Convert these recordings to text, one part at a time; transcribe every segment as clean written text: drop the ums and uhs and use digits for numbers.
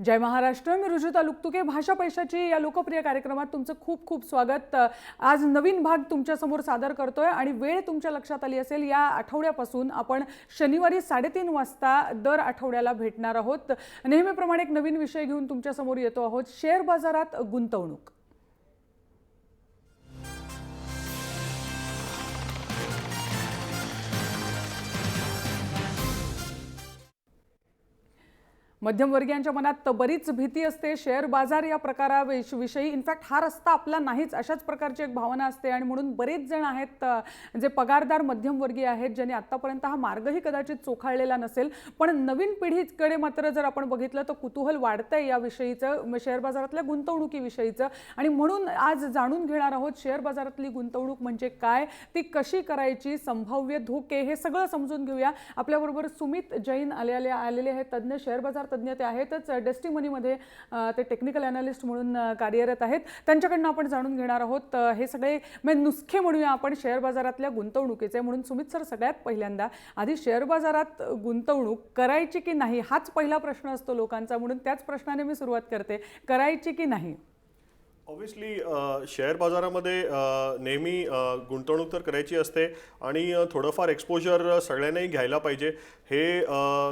जय महाराष्ट्र. मी रुजुता लुकतुके. भाषा पैशाची या लोकप्रिय कार्यक्रमात तुमचं खूप खूप स्वागत. आज नवीन भाग तुमच्यासमोर सादर करतोय आणि वेळ तुमच्या लक्षात आली असेल, या आठवड्यापासून आपण शनिवारी 3:30 वाजता दर आठवड्याला भेटणार आहोत. नेहमीप्रमाणे एक नवीन विषय घेऊन तुमच्यासमोर येतो आहोत. शेअर बाजारात गुंतवणूक. मध्यमवर्गीयांच्या मनात बरीच भीती असते शेअर बाजार या प्रकाराविषयी. इनफॅक्ट हा रस्ता आपला नाहीच अशाच प्रकारची एक भावना असते आणि म्हणून बरेच जण आहेत जे पगारदार मध्यमवर्गीय आहेत, ज्यांनी आतापर्यंत हा मार्गही कदाचित चोखाळलेला नसेल. पण नवीन पिढीकडे मात्र जर आपण बघितलं तर कुतूहल वाढतंय या विषयीचं, शेअर बाजारातल्या गुंतवणुकीविषयीचं. आणि म्हणून आज जाणून घेणार आहोत शेअर बाजारातली गुंतवणूक म्हणजे काय, ती कशी करायची, संभाव्य धोके, हे सगळं समजून घेऊया. आपल्याबरोबर सुमित जैन आलेले आहेत. तज्ञ शेअर बाजार तज्ञ ते आहेतच. डेस्टिमनीमध्ये ते टेक्निकल ॲनालिस्ट म्हणून कार्यरत आहेत. त्यांच्याकडनं आपण जाणून घेणार आहोत हे सगळे नुसखे म्हणूया आपण शेअर बाजारातल्या गुंतवणुकीचे. म्हणून सुमित सर, सगळ्यात पहिल्यांदा आधी शेअर बाजारात गुंतवणूक करायची की नाही हाच पहिला प्रश्न असतो लोकांचा, म्हणून त्याच प्रश्नाने मी सुरुवात करते. करायची की नाही? ऑब्व्हियसली शेअर बाजारामध्ये नेहमी गुंतवणूक तर करायची असते आणि थोडंफार एक्सपोजर सगळ्यांनाही घ्यायला पाहिजे. हे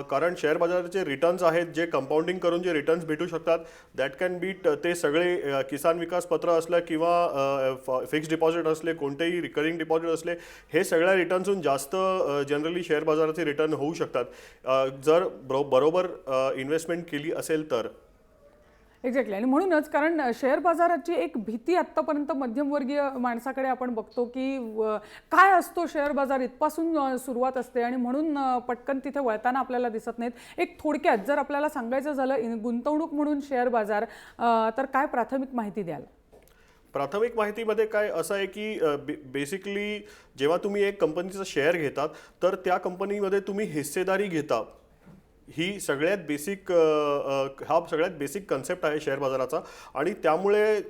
कारण शेअर बाजाराचे रिटर्न्स आहेत जे कंपाऊंडिंग करून जे रिटर्न्स भेटू शकतात, दॅट कॅन बीट ते सगळे किसान विकास पत्र असलं किंवा फिक्स्ड डिपॉझिट असले, कोणतेही रिकरिंग डिपॉझिट असले, हे सगळ्या रिटर्न्सहून जास्त जनरली शेअर बाजाराचे रिटर्न होऊ शकतात जर बरोबर इन्व्हेस्टमेंट केली असेल तर. एक्झॅक्टली. आणि म्हणूनच कारण शेअर बाजाराची एक भीती आत्तापर्यंत मध्यमवर्गीय माणसाकडे आपण बघतो की काय असतो शेअर बाजार, इथपासून सुरुवात असते आणि म्हणून पटकन तिथे वळताना आपल्याला दिसत नाहीत. एक थोडक्यात जर आपल्याला सांगायचं झालं गुंतवणूक म्हणून शेअर बाजार, तर काय प्राथमिक माहिती द्याल? प्राथमिक माहितीमध्ये काय असं आहे की बेसिकली जेव्हा तुम्ही एक कंपनीचा शेअर घेतात तर त्या कंपनीमध्ये तुम्ही हिस्सेदारी घेता. ही सगळ्यात बेसिक कन्सेप्ट आहे शेअर बाजाराचा. आणि त्यामुळे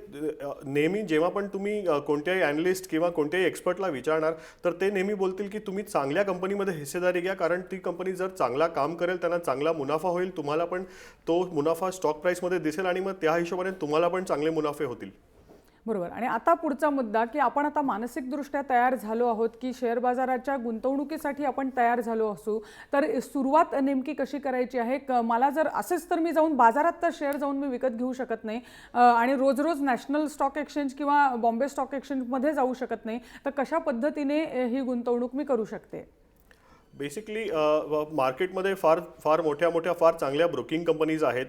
नेहमी जेव्हा पण तुम्ही कोणत्याही ॲनलिस्ट किंवा कोणत्याही एक्सपर्टला विचारणार तर ते नेहमी बोलतील की तुम्ही चांगल्या कंपनीमध्ये हिस्सेदारी घ्या, कारण ती कंपनी जर चांगला काम करेल, त्यांना चांगला मुनाफा होईल, तुम्हाला पण तो मुनाफा स्टॉक प्राईसमध्ये दिसेल आणि मग त्या हिशोबाने तुम्हाला पण चांगले मुनाफे होतील. बरोबर. आणि आता पुढचा मुद्दा की आपण आता मानसिकदृष्ट्या तयार झालो आहोत की शेअर बाजाराच्या गुंतवणुकीसाठी आपण तयार झालो असू, तर सुरुवात नेमकी कशी करायची आहे? मला जर असेच तर मी जाऊन बाजारात तर शेअर जाऊन मी विकत घेऊ शकत नाही आणि रोज रोज नॅशनल स्टॉक एक्सचेंज किंवा बॉम्बे स्टॉक एक्सचेंजमध्ये जाऊ शकत नाही, तर कशा पद्धतीने ही गुंतवणूक मी करू शकते? बेसिकली मार्केटमध्ये फार मोठ्या फार चांगल्या ब्रोकिंग कंपनीज आहेत.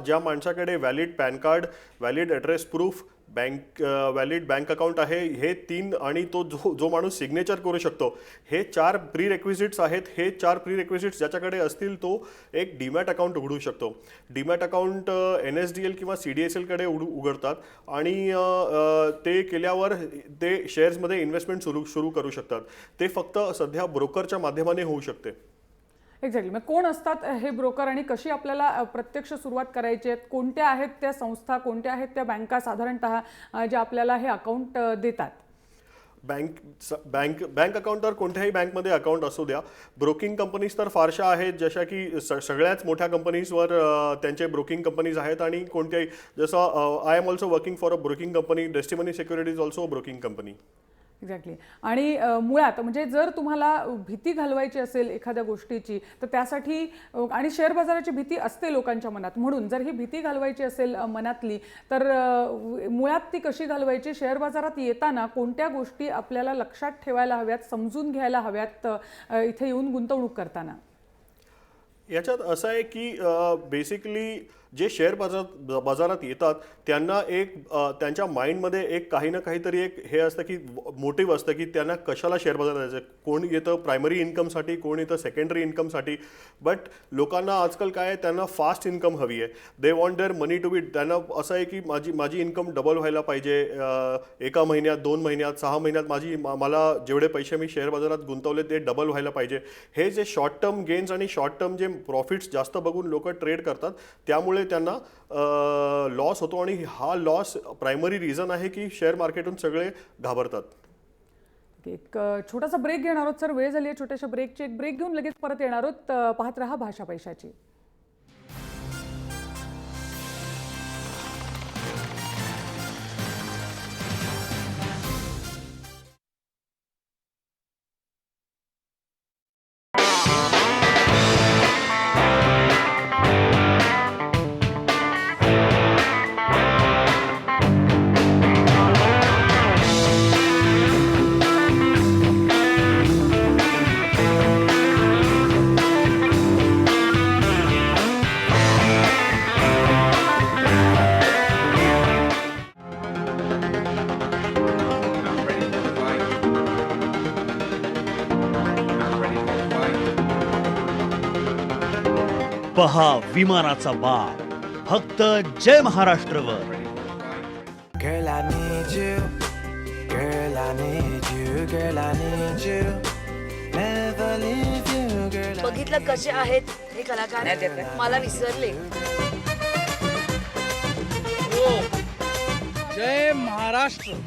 ज्या माणसाकडे valid pan card, valid address proof, valid bank account आहे, हे 3 आणि तो जो माणूस सिग्नेचर करू शकतो, हे 4 प्री रेक्विजिट्स आहेत. हे 4 प्री रेक्विजिट्स ज्याच्याकडे असतील तो एक डीमॅट अकाउंट उघडू शकतो. डीमॅट अकाउंट NSDL किंवा CDSL कडे उघडतात आणि ते केल्यावर ते शेअर्समध्ये इन्व्हेस्टमेंट सुरू करू शकतात. ते फक्त सध्या ब्रोकरच्या माध्यमाने होऊ शकते. एक्झॅक्टली. मग कोण असतात हे ब्रोकर आणि कशी आपल्याला प्रत्यक्ष सुरुवात करायची आहे? कोणत्या आहेत त्या संस्था, कोणत्या आहेत त्या बँका साधारणतः ज्या आपल्याला हे अकाउंट देतात? बँक अकाउंट तर कोणत्याही बँकमध्ये अकाउंट असू द्या. ब्रोकिंग कंपनीज तर फारशा आहेत, जशा की सगळ्याच मोठ्या कंपनीजवर त्यांचे ब्रोकिंग कंपनीज आहेत. आणि कोणत्याही जसं I am also working for a broking company, Destimoney securities also a broking company. Exactly. आणि मुळात म्हणजे जर तुम्हाला भीती घालवायची असेल एखाद्या गोष्टीची, तर त्यासाठी आणि शेअर बाजाराची भीती असते लोकांच्या मनात, म्हणून जर ही भीती घालवायची असेल मनातली, तर मुळात ती कशी घालवायची? शेअर बाजारात येताना कोणत्या गोष्टी आपल्याला लक्षात ठेवायला हव्यात, समजून घ्यायला हव्यात इथे येऊन गुंतवणूक करताना? याच्यात असं आहे की बेसिकली जे शेअर बाजारात येतात त्यांना त्यांच्या माइंडमध्ये काही ना काहीतरी हे असतं की मोटिव्ह असतं की त्यांना कशाला शेअर बाजारात जायचं. कोण येतं प्रायमरी इन्कमसाठी, कोण येतं सेकंडरी इन्कमसाठी. बट लोकांना आजकाल काय आहे, त्यांना फास्ट इन्कम हवी आहे. They want their money to be. त्यांना असं आहे की माझी इन्कम डबल व्हायला पाहिजे, 1 महिन्यात, 2 महिन्यात, 6 महिन्यात मला जेवढे पैसे मी शेअर बाजारात गुंतवले ते डबल व्हायला पाहिजे. हे जे शॉर्ट टर्म गेन्स आणि शॉर्ट टर्म जे प्रॉफिट्स जास्त बघून लोक ट्रेड करतात, त्यामुळे त्यांना लॉस होतो. आणि हा लॉस प्रायमरी रिझन आहे की शेअर मार्केटून सगळे घाबरतात. एक छोटासा ब्रेक घेणार आहोत सर, वेळ झाली आहे छोट्याशा ब्रेकची. एक ब्रेक घेऊन लगेच परत येणार आहोत. पाहत रहा भाषा पैशाची. पहा विमानाचा बाप फक्त जय महाराष्ट्रवर. Girl, I need you. Girl, I need you. Girl, I need you. Never leave you, girl. बघितलं कसे आहेत हे कलाकार मला विसरले. जय महाराष्ट्र.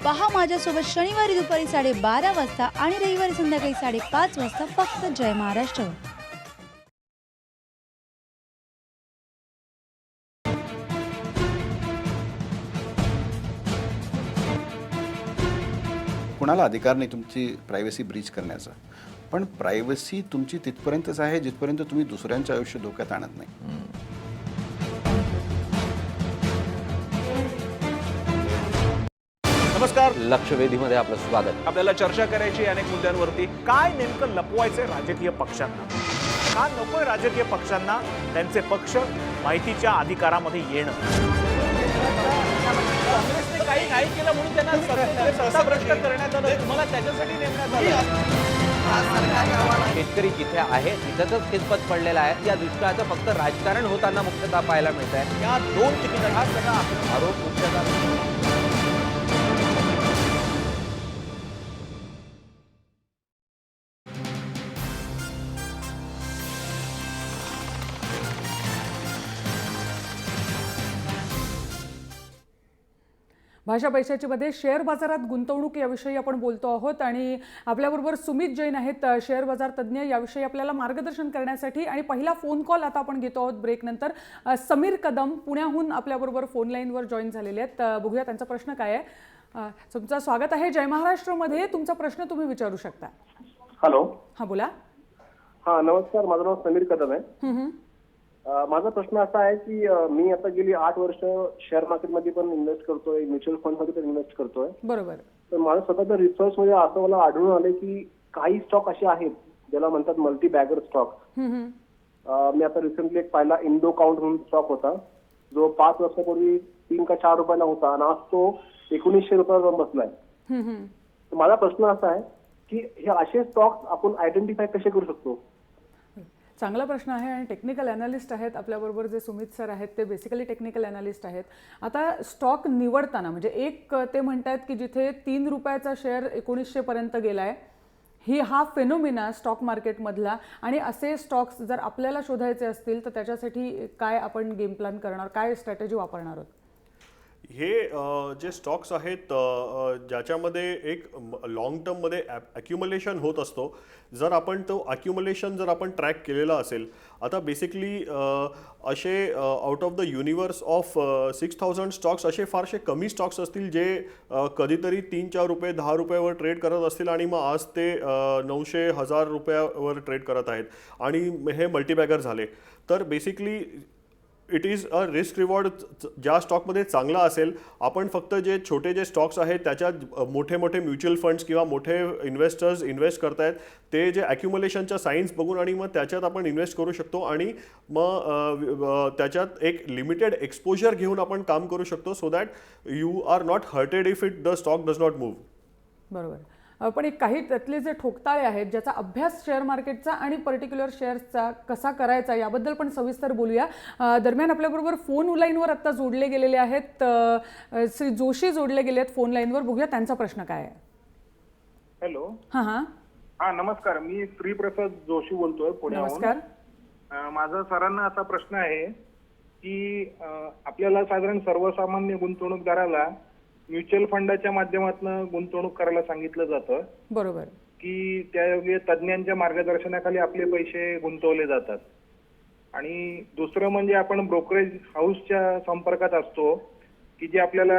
पहा माझ्यासोबत शनिवारी दुपारी 12:30 वाजता आणि रविवारी संध्याकाळी 5:30 वाजता फक्त जय महाराष्ट्र. कुणाला अधिकार नाही तुमची प्रायव्हसी ब्रीच करण्याचा, पण प्रायव्हसी तुमची तिथपर्यंतच आहे जिथपर्यंत तुम्ही दुसऱ्यांचं आयुष्य धोक्यात आणत नाही. नमस्कार. लक्षवेधीमध्ये आपलं स्वागत. आपल्याला चर्चा करायची अनेक मुद्द्यांवरती. काय नेमकं लपवायचंय राजकीय पक्षांना? का नकोय राजकीय पक्षांना त्यांचे पक्ष माहितीच्या अधिकारामध्ये येणं? काँग्रेसने काही नाही केलं म्हणून त्यांना सत्ता भ्रष्ट करण्यात आलं. तुम्हाला त्याच्यासाठी नेमण्यात आलं. शेतकरी जिथे आहे तिथंच खितपत पडलेला आहे. या दुष्काळाचं फक्त राजकारण होताना मुख्यतः पाहायला मिळत आहे. या दोन तिकीट हा सगळा आरोप मुख्यतः भाषा पैशाची मध्ये शेअर बाजारात गुंतवणूक याविषयी आपण बोलतो आहोत आणि आपल्याबरोबर सुमित जैन आहेत, शेअर बाजार तज्ज्ञ. याविषयी आपल्याला मार्गदर्शन करण्यासाठी आणि पहिला फोन कॉल आता आपण घेतो आहोत ब्रेकनंतर. समीर कदम पुण्याहून आपल्याबरोबर फोन लाईनवर जॉईन झालेले आहेत. बघूया त्यांचा प्रश्न काय आहे. तुमचं स्वागत आहे जय महाराष्ट्रमध्ये. तुमचा प्रश्न तुम्ही विचारू शकता. हॅलो. हां बोला. हा नमस्कार, माझं नाव समीर कदम आहे. माझा प्रश्न असा आहे की मी आता गेली 8 वर्ष शेअर मार्केटमध्ये पण इन्व्हेस्ट करतोय, म्युच्युअल फंड मध्ये पण इन्व्हेस्ट करतोय. बरोबर. तर माझं स्वतःच्या रिसर्च मध्ये असं मला आढळून आलं की काही स्टॉक असे आहेत ज्याला म्हणतात मल्टी बॅगर स्टॉक. मी आता रिसेंटली एक पाहिला इंडो काउंट म्हणून स्टॉक होता जो 5 वर्षापूर्वी 3 का 4 रुपयाला होता आणि आज तो 1900 रुपयावर बसलाय. तर माझा प्रश्न असा आहे की हे असे स्टॉक आपण आयडेंटिफाय कसे करू शकतो? चांगला प्रश्न आहे आणि टेक्निकल ॲनालिस्ट आहेत आपल्याबरोबर जे सुमित सर आहेत, ते बेसिकली टेक्निकल ॲनालिस्ट आहेत. आता स्टॉक निवडताना म्हणजे एक ते म्हणतात की जिथे 3 रुपयाचा शेअर 1900 पर्यंत गेलाय, हा फेनोमिना स्टॉक मार्केटमधला, आणि असे स्टॉक्स जर आपल्याला शोधायचे असतील तर त्याच्यासाठी काय आपण गेम प्लॅन करणार, काय स्ट्रॅटेजी वापरणार आहोत? हे जे स्टॉक्स आहेत ज्याच्यामध्ये एक लॉंग टर्ममध्ये ॲक्युमुलेशन होत असतो. जर आपण तो ॲक्युमुलेशन जर आपण ट्रॅक केलेला असेल, आता बेसिकली असे out of the universe of 6000 stocks असे फारसे कमी स्टॉक्स असतील जे कधीतरी 3-4 रुपये 10 रुपयावर ट्रेड करत असतील आणि मग आज ते 900-1000 रुपयावर ट्रेड करत आहेत आणि हे मल्टीबॅगर झाले. तर basically it is a risk reward. ज्या स्टॉकमध्ये चांगला असेल, आपण फक्त जे छोटे जे स्टॉक्स आहेत त्याच्यात मोठे मोठे म्युच्युअल फंड्स किंवा मोठे इन्व्हेस्टर्स इन्व्हेस्ट करतायत, ते जे ॲक्युमुलेशनच्या साईन्स बघून आणि मग त्याच्यात आपण इन्व्हेस्ट करू शकतो आणि मग त्याच्यात एक लिमिटेड एक्सपोजर घेऊन आपण काम करू शकतो, so that you are not hurted if it the stock does not move. बरोबर. पण एक काही त्यातले जे ठोकताळे आहेत ज्याचा अभ्यास शेअर मार्केटचा आणि पर्टिक्युलर शेअर्सचा कसा करायचा याबद्दल पण सविस्तर बोलूया. दरम्यान आपल्याबरोबर फोन लाईनवर आता जोडले गेलेले आहेत श्री जोशी जोडले गेले आहेत फोन लाईनवर. बघूया त्यांचा प्रश्न काय आहे. हॅलो. हां नमस्कार, मी श्रीप्रसाद जोशी बोलतोय पुण्याहून. नमस्कार. माझा सरांना असा प्रश्न आहे की आपल्याला साधारण सर्वसामान्य गुंतवणूकदाराला म्युच्युअल फंडाच्या माध्यमातून गुंतवणूक करायला सांगितलं जातं. बरोबर. की त्यायोगे तज्ज्ञांच्या मार्गदर्शनाखाली आपले पैसे गुंतवले जातात. आणि दुसरं म्हणजे आपण ब्रोकरेज हाऊसच्या संपर्कात असतो की जे आपल्याला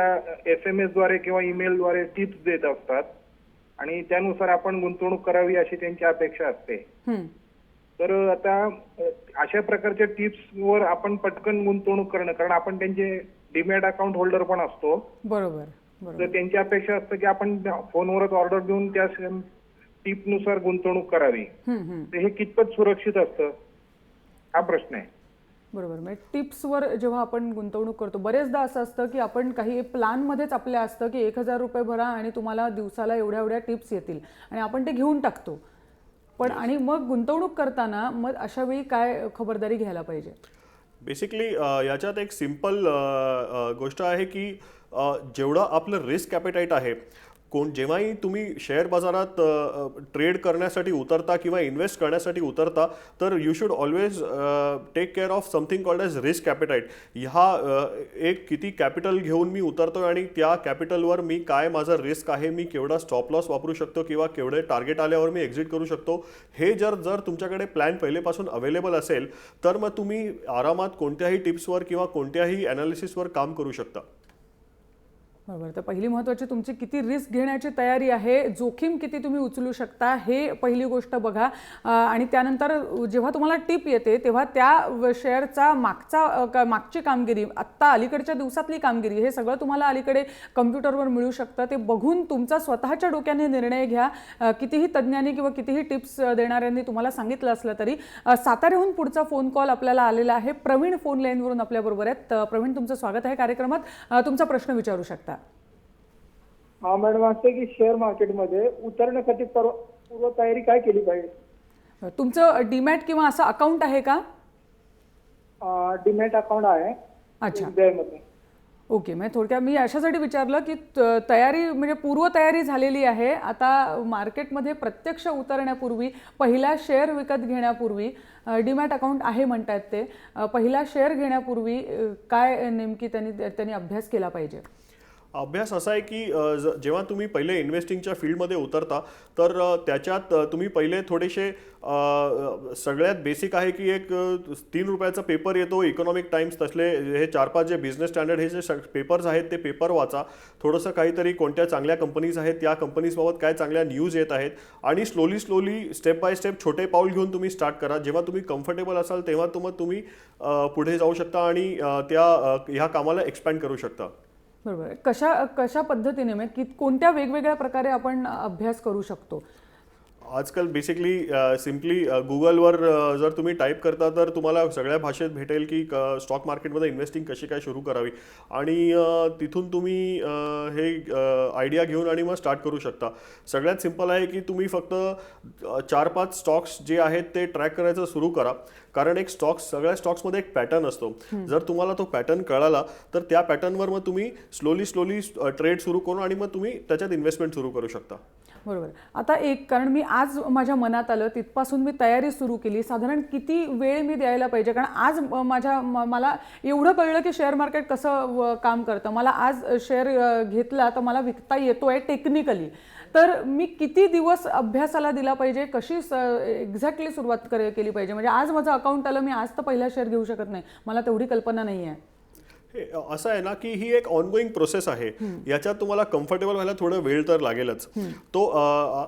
SMS द्वारे किंवा ईमेलद्वारे टिप्स देत असतात आणि त्यानुसार आपण गुंतवणूक करावी अशी त्यांची अपेक्षा असते. तर आता अशा प्रकारच्या टिप्सवर आपण पटकन गुंतवणूक करणं, कारण आपण त्यांचे डीमॅट अकाउंट होल्डर पण असतो. बरोबर. तर त्यांची अपेक्षा असते की आपण फोनवरच ऑर्डर देऊन त्या टिपनुसार गुंतवणूक करावी. तर हे कितपत सुरक्षित असतं, हा प्रश्न आहे. बरोबर. म्हणजे टिप्सवर जेव्हा आपण गुंतवणूक करतो बरेचदा असं असतं की आपण काही प्लॅनमध्येच आपल्या असतं की 1,000 रुपये भरा आणि तुम्हाला दिवसाला एवढ्या एवढ्या टिप्स येतील आणि आपण ते घेऊन टाकतो. पण आणि मग गुंतवणूक करताना मग अशा वेळी काय खबरदारी घ्यायला पाहिजे? बेसिकली याच्यात एक सिंपल गोष्ट आहे की जेवढं आपलं रिस्क ॲपेटाईट आहे, जेव्हाही तुम्ही शेअर बाजारात ट्रेड करण्यासाठी उतरता किंवा इन्व्हेस्ट करण्यासाठी उतरता, तर you should always take care of something called as risk appetite. एक किती कॅपिटल घेऊन मी उतरतो आणि त्या कॅपिटलवर मी काय माझं रिस्क आहे, मी केवढा स्टॉप लॉस वापरू शकतो किंवा केवढे टार्गेट आल्यावर मी एक्झिट करू शकतो, हे जर तुमच्याकडे प्लॅन पहिलेपासून अवेलेबल असेल तर मग तुम्ही आरामात कोणत्याही टिप्सवर किंवा कोणत्याही ॲनालिसिसवर काम करू शकता. बरोबर. तर पहिली महत्त्वाची तुमची किती रिस्क घेण्याची तयारी आहे, जोखीम किती तुम्ही उचलू शकता, हे पहिली गोष्ट बघा. आणि त्यानंतर जेव्हा तुम्हाला टिप येते तेव्हा त्या शेअरचा मागची कामगिरी, आत्ता अलीकडच्या दिवसातली कामगिरी, हे सगळं तुम्हाला अलीकडे कम्प्युटरवर मिळू शकतं. ते बघून तुमचा स्वतःच्या डोक्याने निर्णय घ्या. कितीही तज्ज्ञांनी किंवा कितीही टिप्स देणाऱ्यांनी तुम्हाला सांगितलं असलं तरी. साताऱ्याहून पुढचा फोन कॉल आपल्याला आलेला आहे. प्रवीण फोन लाईनवरून आपल्याबरोबर आहेत. प्रवीण, तुमचं स्वागत आहे कार्यक्रमात. तुमचा प्रश्न विचारू शकता. हा मॅडम, असं की शेअर मार्केटमध्ये उतरण्यासाठी पूर्व तयारी काय केली पाहिजे? तुमचं डीमॅट किंवा असं अकाउंट आहे का? डीमॅट अकाउंट आहे. अच्छा, SBI ओके. म्हणजे थोडक्यात मी अशासाठी विचारलं की तयारी म्हणजे पूर्व तयारी झालेली आहे. आता मार्केटमध्ये प्रत्यक्ष उतरण्यापूर्वी, पहिला शेअर विकत घेण्यापूर्वी, डीमॅट अकाउंट आहे म्हणतात ते, पहिला शेअर घेण्यापूर्वी काय नेमकी त्यांनी अभ्यास केला पाहिजे? अभ्यास असा आहे की जेव्हा तुम्ही पहिले इन्व्हेस्टिंगच्या फील्डमध्ये उतरता तर त्याच्यात तुम्ही पहिले थोडेसे सगळ्यात बेसिक आहे की एक 3 रुपयाचा पेपर येतो इकॉनॉमिक टाइम्स, तसले हे 4-5 जे बिझनेस स्टँडर्ड हे जे पेपर्स आहेत ते पेपर वाचा. थोडंसं काहीतरी कोणत्या चांगल्या कंपनीज आहेत, त्या कंपनीजबाबत काय चांगल्या न्यूज येत आहेत आणि स्लोली स्टेप बाय स्टेप छोटे पाऊल घेऊन तुम्ही स्टार्ट करा. जेव्हा तुम्ही कम्फर्टेबल असाल तेव्हा तुम्ही पुढे जाऊ शकता आणि ह्या कामाला एक्सपॅन्ड करू शकता. बरोबर. कशा पद्धतीने म्हणजे कोणत्या वेगवेगळ्या प्रकारे आपण अभ्यास करू शकतो? आजकाल बेसिकली सिम्पली गुगलवर जर तुम्ही टाईप करता तर तुम्हाला सगळ्या भाषेत भेटेल की स्टॉक मार्केटमध्ये इन्व्हेस्टिंग कशी काय सुरू करावी आणि तिथून तुम्ही हे आयडिया घेऊन आणि मग स्टार्ट करू शकता. सगळ्यात सिम्पल आहे की तुम्ही फक्त 4-5 स्टॉक्स जे आहेत ते ट्रॅक करायचं सुरू करा. कारण सगळ्या स्टॉक्समध्ये एक पॅटर्न असतो. जर तुम्हाला तो पॅटर्न कळाला तर त्या पॅटर्नवर मग तुम्ही स्लोली ट्रेड सुरू करून आणि मग तुम्ही त्याच्यात इन्व्हेस्टमेंट सुरू करू शकता. बरोबर. आता कारण मी आज माझ्या मनात आलं तिथपासून मी तयारी सुरू केली. साधारण किती वेळ मी द्यायला पाहिजे? कारण आज मला एवढं कळलं की शेअर मार्केट कसं काम करतं. मला आज शेअर घेतला तर मला विकता येतोय टेक्निकली, तर मी किती दिवस अभ्यासाला दिला पाहिजे? कशी एक्झॅक्टली सुरुवात केली पाहिजे? म्हणजे आज माझं अकाउंट आलं, मी आज तर पहिला शेअर घेऊ शकत नाही, मला तेवढी कल्पना नाही आहे. असं आहे ना की ही एक ऑनगोईंग प्रोसेस आहे. याच्यात तुम्हाला कम्फर्टेबल व्हायला थोडं वेळ तर लागेलच. तो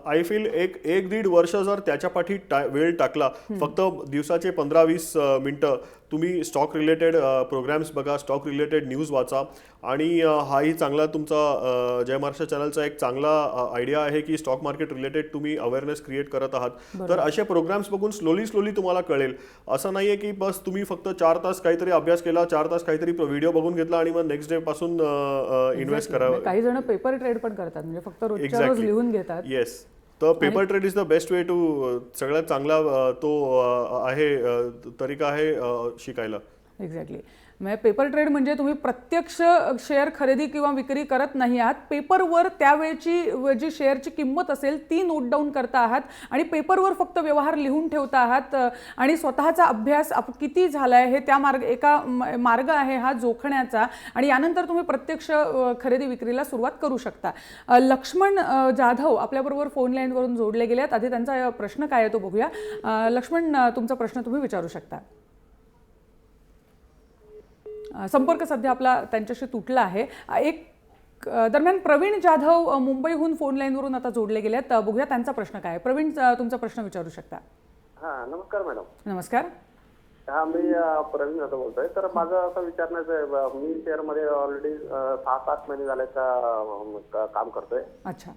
आय फील 1-1.5 वर्ष जर त्याच्या पाठी वेळ टाकला, फक्त दिवसाचे 15-20 मिनटं तुम्ही स्टॉक रिलेटेड प्रोग्राम्स बघा, स्टॉक रिलेटेड न्यूज वाचा आणि हाही चांगला तुमचा जय महाराष्ट्र चॅनलचा एक चांगला आयडिया आहे की स्टॉक मार्केट रिलेटेड तुम्ही अवेअरनेस क्रिएट करत आहात. तर असे प्रोग्राम्स बघून स्लोली तुम्हाला कळेल. असं नाही आहे की बस तुम्ही फक्त 4 तास काहीतरी अभ्यास केला, 4 तास काहीतरी व्हिडिओ बघून घेतला आणि मग नेक्स्ट डे पासून इन्व्हेस्ट करावं. काही जण पेपर ट्रेड पण करतात, म्हणजे फक्त रोजच्या रोज लिहून घेतात. येस, तर paper trade is the best way to, सगळ्यात चांगला तो आहे तरीका आहे शिकायला. एक्झॅक्टली. म्हणजे पेपर ट्रेड म्हणजे तुम्ही प्रत्यक्ष शेअर खरेदी किंवा विक्री करत नाही आहात, पेपरवर त्यावेळची जी शेअरची किंमत असेल ती नोट डाऊन करता आहात आणि पेपरवर फक्त व्यवहार लिहून ठेवता आहात आणि स्वतःचा अभ्यास किती झाला आहे हे त्या मार्ग आहे हा जोखण्याचा आणि यानंतर तुम्ही प्रत्यक्ष खरेदी विक्रीला सुरुवात करू शकता. लक्ष्मण जाधव आपल्याबरोबर फोन लाईनवरून जोडले गेले आहेत. आधी त्यांचा प्रश्न काय आहे तो बघूया. लक्ष्मण, तुमचा प्रश्न तुम्ही विचारू शकता. संपर्क सध्या आपला त्यांच्याशी तुटला आहे. दरम्यान प्रवीण जाधव मुंबईहून फोन लाईनवरून आता जोडले गेले आहेत. बघूया त्यांचा प्रश्न काय आहे. प्रवीण, तुमचा प्रश्न विचारू शकता. हां, नमस्कार मॅडम. नमस्कार. हा, मी प्रवीण जाधव बोलतोय. तर माझं असं विचारण्याचं आहे, मी शेअरमध्ये ऑलरेडी 6-7 महिने झाले काम करतोय. अच्छा.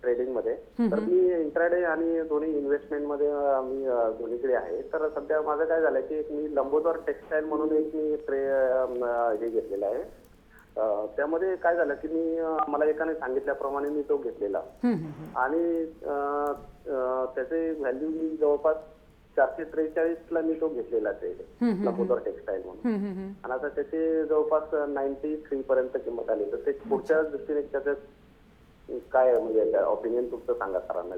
ट्रेडिंग मध्ये. तर मी इंट्राडे आणि दोन्ही इन्व्हेस्टमेंट मध्ये मी दोन्हीकडे आहे. तर सध्या माझं काय झालंय की मी लंबोदर टेक्सटाईल म्हणून एक मी हे घेतलेलं आहे. त्यामध्ये काय झालं की मला एकाने सांगितल्याप्रमाणे मी तो घेतलेला आणि त्याचे व्हॅल्यू मी जवळपास 443 मी तो घेतलेला ट्रेड लंबोदर टेक्सटाईल म्हणून. आणि आता त्याची जवळपास 93 पर्यंत किंमत आली. तर ते पुढच्या दृष्टीने त्याच्यात काय म्हणजे ओपिनियन तुमचं सांगा सरांना.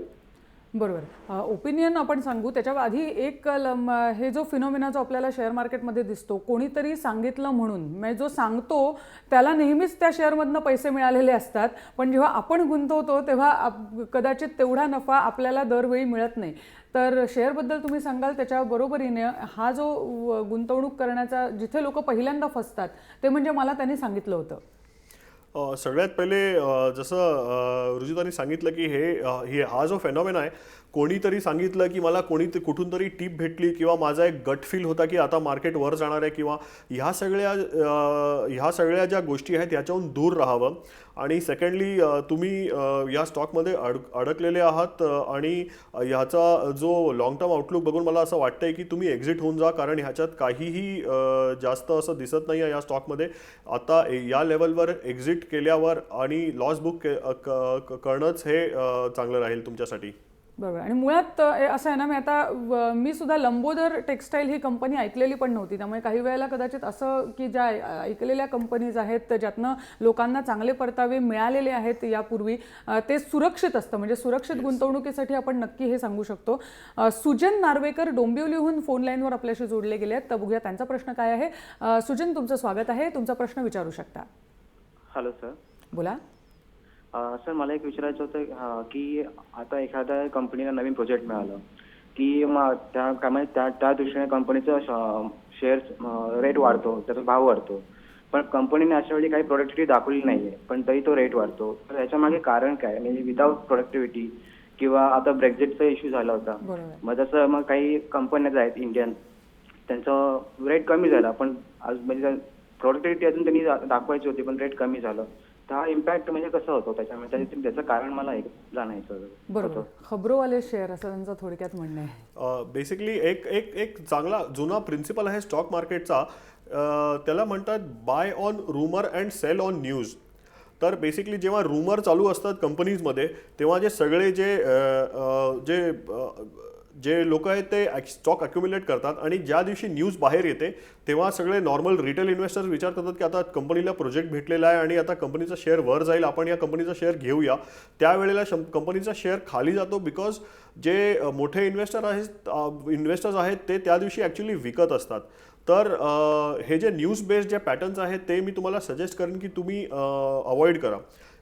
बरोबर, ओपिनियन आपण सांगू त्याच्या आधी एक हे जो फिनोमिना जो आपल्याला शेअर मार्केटमध्ये दिसतो, कोणीतरी सांगितलं म्हणून, म्हणजे जो सांगतो त्याला नेहमीच त्या शेअरमधनं पैसे मिळालेले असतात, पण जेव्हा आपण गुंतवतो तेव्हा कदाचित तेवढा नफा आपल्याला दरवेळी मिळत नाही. तर शेअरबद्दल तुम्ही सांगाल त्याच्या बरोबरीने हा जो गुंतवणूक करण्याचा जिथे लोक पहिल्यांदा फसतात ते म्हणजे मला त्यांनी सांगितलं होतं. सगळ्यात पहिले जसं रुजितानी सांगितलं की हा जो फेनॉमेना आहे, कोणीतरी सांगितलं की मला कुठून तरी टीप भेटली किंवा माझा एक गट फील होता की आता मार्केट वर जाणार आहे किंवा ह्या सगळ्या ज्या गोष्टी आहेत याच्याहून दूर राहावं. आणि सेकंडली तुम्ही या स्टॉकमध्ये अडकलेले आहात आणि ह्याचा जो लॉंग टर्म आउटलुक बघून मला असं वाटतंय की तुम्ही एक्झिट होऊन जा, कारण ह्याच्यात काहीही जास्त असं दिसत नाही आहे या स्टॉकमध्ये. आता या लेवलवर एक्झिट केल्यावर आणि लॉस बुक करणंच हे चांगलं राहील तुमच्यासाठी. बरोबर, आणि मुळात असं आहे ना, मी सुद्धा लंबोदर टेक्सटाईल ही कंपनी ऐकलेली पण नव्हती, त्यामुळे काही वेळेला कदाचित असं की ज्या ऐकलेल्या कंपनीज आहेत ज्यातनं लोकांना चांगले परतावे मिळालेले आहेत यापूर्वी, ते सुरक्षित असतं, म्हणजे सुरक्षित गुंतवणुकीसाठी आपण नक्की हे सांगू शकतो. सुजन नार्वेकर डोंबिवलीहून फोन लाईनवर आपल्याशी जोडले गेले आहेत, तर बघूया त्यांचा प्रश्न काय आहे. सुजन, तुमचं स्वागत आहे, तुमचा प्रश्न विचारू शकता. Hello sir. बोला सर, मला एक विचारायचं होतं की आता एखाद्या कंपनीला नवीन प्रोजेक्ट मिळालं की मग त्या दृष्टीने कंपनीचं शेअर्स रेट वाढतो, त्याचा भाव वाढतो, पण कंपनीने अशा वेळी काही प्रोडक्टिव्हिटी दाखवली नाहीये पण तरी तो रेट वाढतो. तर याच्या मागे कारण काय, म्हणजे विदाऊट प्रोडक्टिव्हिटी किंवा आता ब्रेक्झिटचा इश्यू झाला होता, मग जसं मग काही कंपन्या आहेत इंडियन, त्यांचं रेट कमी झाला पण आज म्हणजे प्रोडक्टिव्हिटी अजून त्यांनी दाखवायची होती पण रेट कमी झालं. हा इम्पॅक्ट म्हणजे कसं होतो त्याच्यामध्ये, त्याचं कारण मला एक जाणायचं. बरोबर, खबरोवाले शेअर असं त्यांचं थोडक्यात म्हणणं आहे. बेसिकली एक चांगला जुना प्रिन्सिपल आहे स्टॉक मार्केटचा, त्याला म्हणतात buy on rumour and sell on news. तर बेसिकली जेव्हा रूमर चालू असतात कंपनीजमध्ये तेव्हा जे सगळे जे लोक आहेत ते स्टॉक अक्युम्युलेट करतात आणि ज्या दिवशी न्यूज बाहेर येते तेव्हा सगळे नॉर्मल रिटेल इन्व्हेस्टर्स विचार करतात की आता कंपनीला प्रोजेक्ट भेटलेला आहे आणि आता कंपनीचा शेअर वर जाईल, आपण या कंपनीचा शेअर घेऊया. त्यावेळेला कंपनीचा शेअर खाली जातो बिकॉज जे मोठे इन्व्हेस्टर्स आहेत ते त्या दिवशी ॲक्च्युली विकत असतात. तर हे जे न्यूज बेस्ड जे पॅटर्न्स आहेत ते मी तुम्हाला सजेस्ट करेन की तुम्ही अवॉइड करा.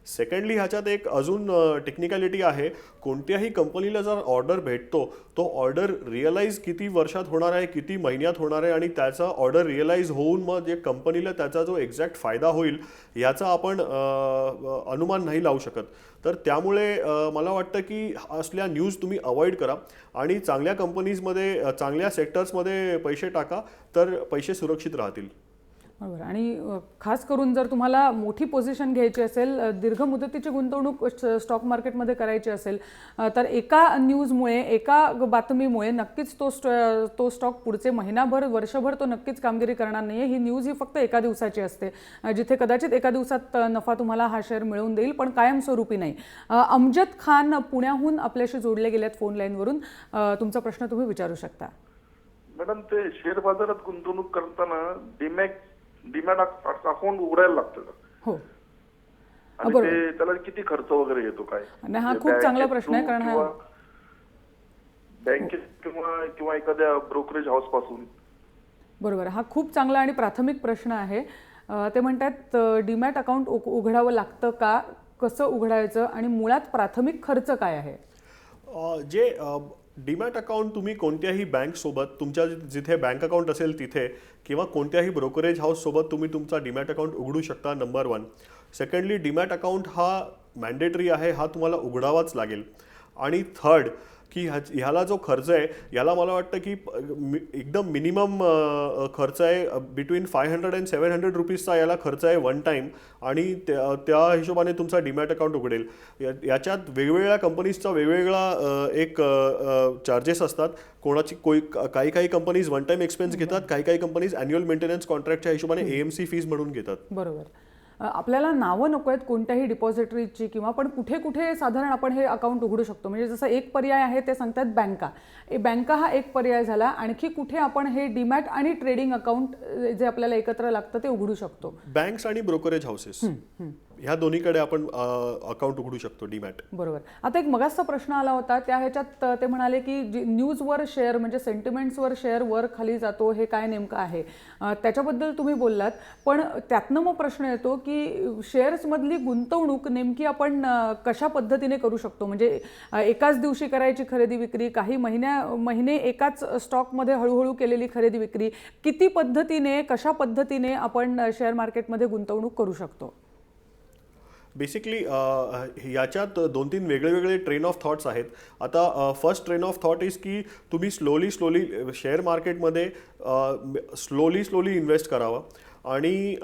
सेकंडली ह्याच्यात एक अजून टेक्निकॅलिटी आहे, कोणत्याही कंपनीला जर ऑर्डर भेटतो तो ऑर्डर रिअलाइज किती वर्षात होणार आहे, किती महिन्यात होणार आहे आणि त्याचा ऑर्डर रिअलाइज होऊन मग जे कंपनीला त्याचा जो एक्झॅक्ट फायदा होईल याचा आपण अनुमान नाही लावू शकत. तर त्यामुळे मला वाटतं की असल्या न्यूज तुम्ही अवॉइड करा आणि चांगल्या कंपनीजमध्ये चांगल्या सेक्टर्समध्ये पैसे टाका, तर पैसे सुरक्षित राहतील. बरोबर, आणि खास करून जर तुम्हाला मोठी पोझिशन घ्यायची असेल, दीर्घ मुदतीची गुंतवणूक स्टॉक मार्केटमध्ये करायची असेल, तर एका न्यूजमुळे, एका बातमीमुळे नक्कीच तो स्टॉक पुढचे महिनाभर, वर्षभर तो नक्कीच कामगिरी करणार नाही आहे. ही न्यूज ही फक्त एका दिवसाची असते, जिथे कदाचित एका दिवसात नफा तुम्हाला हा शेअर मिळवून देईल पण कायमस्वरूपी नाही. अमजद खान पुण्याहून आपल्याशी जोडले गेलेत फोन लाईनवरून, तुमचा प्रश्न तुम्ही विचारू शकता. मॅडम, ते शेअर बाजारात गुंतवणूक करताना डीमॅट अकाउंट उघडायला लागतं. हो, आणि ते त्याला किती खर्च वगैरे येतो काय? आणि हा खूप चांगला प्रश्न आहे, कारण हा बँकेत किंवा एखाद्या ब्रोकरेज हाऊस पासून. बरोबर, हा खूप चांगला आणि प्राथमिक प्रश्न आहे. ते म्हणतात डीमॅट अकाउंट उघडावं लागतं का, कसं उघडायचं आणि मुळात प्राथमिक खर्च काय आहे? जे डीमॅट अकाउंट तुम्ही कोणत्याही बँकसोबत, तुमच्या जिथे बँक अकाउंट असेल तिथे किंवा कोणत्याही ब्रोकरेज हाऊससोबत तुम्ही तुमचा डीमॅट अकाउंट उघडू शकता, नंबर 1. सेकंडली, डीमॅट अकाउंट हा मॅन्डेटरी आहे, हा तुम्हाला उघडावाच लागेल. आणि थर्ड, की ह्याला जो खर्च आहे याला मला वाटतं की एकदम मिनिमम खर्च आहे बिटवीन 500 and 700 रुपीजचा याला खर्च आहे वन टाईम, आणि त्या हिशोबाने तुमचा डीमॅट अकाउंट उघडेल. याच्यात वेगवेगळ्या कंपनीजचा वेगवेगळा एक चार्जेस असतात. काही कंपनीज वन टाईम एक्सपेन्स घेतात, काही कंपनीज अॅन्युअल मेंटेनन्स कॉन्ट्रॅक्टच्या हिशोबाने AMC फीज म्हणून घेतात. बरोबर. आपल्याला नावं नको आहेत कोणत्याही डिपॉझिटरीची, किंवा पण कुठे कुठे साधारण आपण हे अकाउंट उघडू शकतो? म्हणजे जसं एक पर्याय आहे ते सांगतात बँका. बँका हा एक पर्याय झाला. आणखी कुठे आपण हे डीमॅट आणि ट्रेडिंग अकाउंट जे आपल्याला एकत्र लागतं ते उघडू शकतो? बँक्स आणि ब्रोकरेज हाऊसेस ह्या दोन्हीकडे आपण अकाउंट उघडू शकतो डीमॅट. बरोबर. आता एक मगाचा प्रश्न आला होता, त्या ह्याच्यात ते म्हणाले की न्यूजवर शेअर म्हणजे सेंटिमेंट्सवर शेअर वर खाली जातो, हे काय नेमकं आहे? त्याच्याबद्दल तुम्ही बोललात, पण त्यातनं मग प्रश्न येतो की शेअर्समधली गुंतवणूक नेमकी आपण कशा पद्धतीने करू शकतो? म्हणजे एकाच दिवशी करायची खरेदी विक्री, काही महिने एकाच स्टॉकमध्ये हळूहळू केलेली खरेदी विक्री, किती पद्धतीने कशा पद्धतीने आपण शेअर मार्केटमध्ये गुंतवणूक करू शकतो? बेसिकली याच्यात 2-3 वेगळे ट्रेन ऑफ थॉट्स आहेत. आता first train of thought is की तुम्ही स्लोली शेअर मार्केटमध्ये स्लोली इन्व्हेस्ट करावं, आणि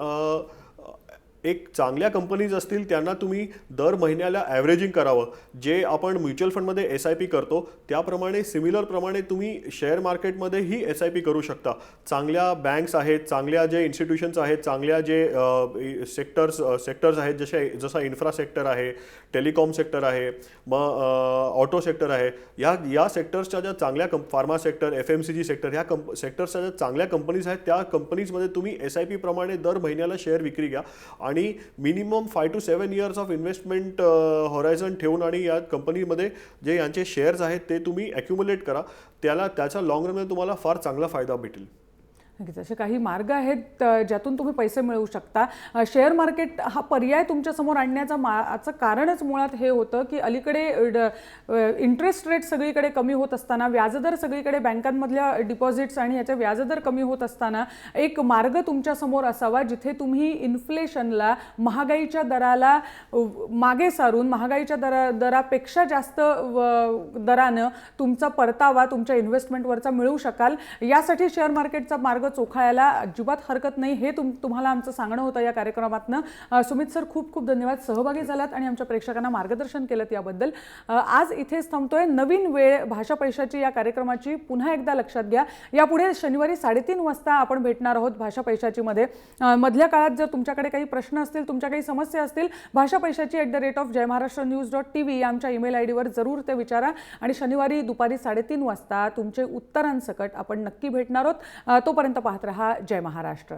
एक चांगल्या कंपनीज असतील त्यांना तुम्ही दर महिन्याला ॲव्हरेजिंग करावं. जे आपण म्युच्युअल फंडमध्ये SIP करतो त्याप्रमाणे सिमिलर प्रमाणे तुम्ही शेअर मार्केटमध्येही SIP करू शकता. चांगल्या बँक्स आहेत, चांगल्या जे इन्स्टिट्यूशन्स आहेत, चांगल्या जे सेक्टर्स आहेत, जसा इन्फ्रा सेक्टर आहे, टेलिकॉम सेक्टर आहे, मग ऑटो सेक्टर आहे, या सेक्टर्सच्या ज्या चांगल्या फार्मा सेक्टर, FMCG सेक्टर, ह्या सेक्टर्सच्या ज्या चांगल्या कंपनीज आहेत त्या कंपनीजमध्ये तुम्ही SIP प्रमाणे दर महिन्याला शेअर विक्री घ्या, आणि minimum 5 to 7 years of investment horizon ठेवून आणि या कंपनीमध्ये जे यांचे शेअर्स आहेत ते तुम्ही ॲक्युमुलेट करा. त्याचा लाँग रनमध्ये तुम्हाला फार चांगला फायदा भेटेल. नक्कीच असे काही मार्ग आहेत ज्यातून तुम्ही पैसे मिळवू शकता. शेअर मार्केट हा पर्याय तुमच्यासमोर आणण्याचं कारणच मुळात हे होतं की अलीकडे इंटरेस्ट रेट सगळीकडे कमी होत असताना, व्याजदर सगळीकडे बँकांमधल्या डिपॉझिट्स आणि याचे व्याजदर कमी होत असताना एक मार्ग तुमच्यासमोर असावा जिथे तुम्ही इन्फ्लेशनला, महागाईच्या दराला मागे सारून, महागाईच्या दरापेक्षा जास्त दरानं तुमचा परतावा तुमच्या इन्व्हेस्टमेंटवरचा मिळवू शकाल. यासाठी शेअर मार्केटचा मार्ग चोखायला अजिबात हरकत नाही, हे तुम्हाला आमचं सांगणं होतं या कार्यक्रमातनं. सुमित सर, खूप खूप धन्यवाद. सहभागी झालात आणि आमच्या प्रेक्षकांना मार्गदर्शन केलं याबद्दल. आज इथेच थांबतोय. नवीन वेळ भाषा पैशाची या कार्यक्रमाची पुन्हा एकदा लक्षात घ्या. यापुढे शनिवारी 3:30 वाजता आपण भेटणार आहोत भाषा पैशाची मध्ये. मधल्या काळात जर तुमच्याकडे काही प्रश्न असतील, तुमच्या काही समस्या असतील, भाषा पैशाची @jaymaharashtranews.tv या आमच्या ईमेल ID वर जरूर ते विचारा, आणि शनिवारी दुपारी 3:30 वाजता तुमचे उत्तरांसकट आपण नक्की भेटणार आहोत. तोपर्यंत पाहत रहा जय महाराष्ट्र.